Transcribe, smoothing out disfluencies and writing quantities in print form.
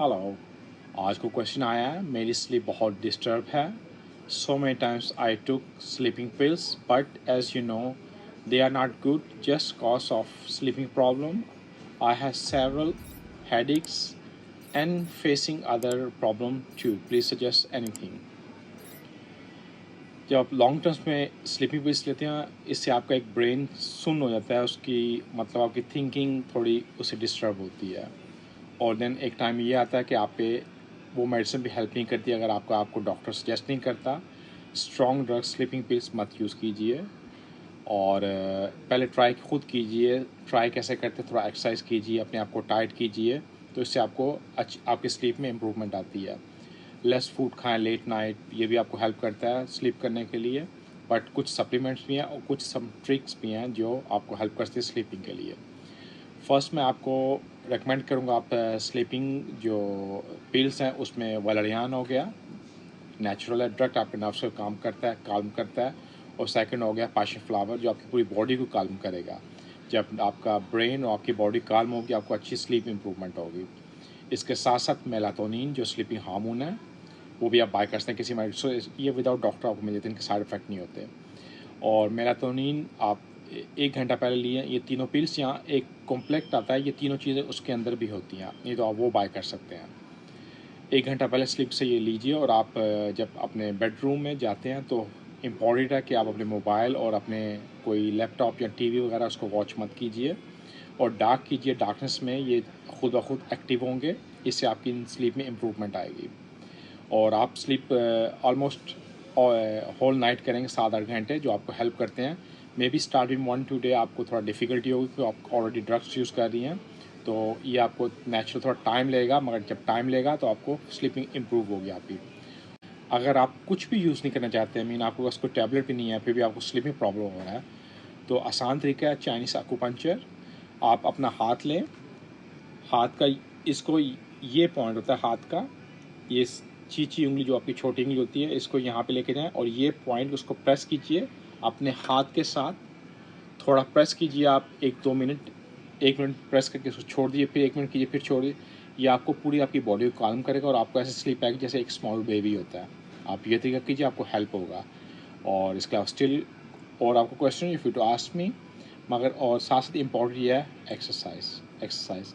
Hello. आज को question आया है, मेरी स्लीप बहुत डिस्टर्ब है। सो many times I took sleeping pills, but as you know, they are not good just cause of sleeping problem. I have several headaches and facing other problem too. Please suggest anything. जब आप long terms में sleeping pills लेते हैं, इससे आपका एक brain सुन्न हो जाता है, उसकी मतलब आपकी थिंकिंग थोड़ी उससे डिस्टर्ब होती है। और देन एक टाइम ये आता है कि आप पे वो मेडिसिन भी हेल्प नहीं करती अगर आपको डॉक्टर सजेस्ट नहीं करता। स्ट्रॉन्ग ड्रग्स स्लीपिंग पिल्स मत यूज़ कीजिए। और पहले ट्राई खुद कीजिए। ट्राई कैसे करते, थोड़ा एक्सरसाइज कीजिए, अपने आप को टाइट कीजिए, तो इससे आपको आपकी स्लीप में इम्प्रूवमेंट आती है। लेस फूड खाएं लेट नाइट, ये भी आपको हेल्प करता है स्लीप करने के लिए। बट कुछ सप्लीमेंट्स भी हैं और कुछ सम ट्रिक्स भी हैं जो आपको हेल्प करती है स्लीपिंग के लिए। फर्स्ट मैं आपको रेकमेंड करूँगा, आप स्लीपिंग जो पिल्स हैं उसमें वैलेरियान हो गया, नेचुरल ड्रग आपके नर्व्स को काम करता है, काल्म करता है। और सेकंड हो गया पैशन फ्लावर, जो आपकी पूरी बॉडी को काल्म करेगा। जब आपका ब्रेन और आपकी बॉडी काल्म होगी, आपको अच्छी स्लीप इंप्रूवमेंट होगी। इसके साथ साथ मेलाटोनिन जो स्लीपिंग हार्मोन है, वो भी आप बाय कर सकते हैं किसी मेडिसिन। ये विदाउट डॉक्टर आपको मिल जाते हैं, इनके साइड इफेक्ट नहीं होते। और मेलाटोनिन आप 1 घंटा पहले लिए। ये तीनों पिल्स यहाँ एक कॉम्प्लेक्ट आता है, ये तीनों चीज़ें उसके अंदर भी होती हैं, नहीं तो आप वो बाय कर सकते हैं। 1 घंटा पहले स्लीप से ये लीजिए। और आप जब अपने बेडरूम में जाते हैं तो इम्पॉर्टेंट है कि आप अपने मोबाइल और अपने कोई लैपटॉप या टीवी वगैरह उसको वॉच मत कीजिए और डार्क कीजिए। डार्कनेस में ये खुद ब खुद एक्टिव होंगे, इससे आपकी स्लीप में इम्प्रूवमेंट आएगी। और आप स्लीप ऑलमोस्ट होल नाइट करेंगे 7-8 घंटे, जो आपको हेल्प करते हैं। मे बी स्टार्टिंग 1-2 डे आपको थोड़ा डिफ़िकल्टी होगी क्योंकि आप ऑलरेडी ड्रग्स यूज़ कर रही हैं, तो ये आपको नेचुरल थोड़ा टाइम लगेगा, मगर जब टाइम लेगा तो आपको स्लीपिंग इम्प्रूव होगी आपकी। अगर आप कुछ भी यूज़ नहीं करना चाहते हैं, मीन आपके पास कोई टैबलेट भी नहीं है, फिर भी आपको स्लीपिंग प्रॉब्लम हो रहा है, तो आसान तरीका है चाइनीज़ एक्यूपंक्चर। आप अपना हाथ लें, हाथ का इसको, ये पॉइंट होता है हाथ का, ये चीची उंगली जो आपकी छोटी उंगली होती है, इसको यहाँ पे लेके जाएं और ये पॉइंट उसको प्रेस कीजिए अपने हाथ के साथ। थोड़ा प्रेस कीजिए आप 1-2 मिनट, 1 मिनट प्रेस करके उसको छोड़ दीजिए, फिर 1 मिनट कीजिए, फिर छोड़ दीजिए। ये आपको पूरी आपकी बॉडी को काल्म करेगा और आपको ऐसे स्लीप आएगी जैसे एक स्मॉल बेबी होता है। आप ये तरीका कीजिए, आपको हेल्प होगा। और इसके अलावा स्टिल और आपको question if you to ask me, मगर और साथ साथ इम्पॉर्टेंट ये है एक्सरसाइज।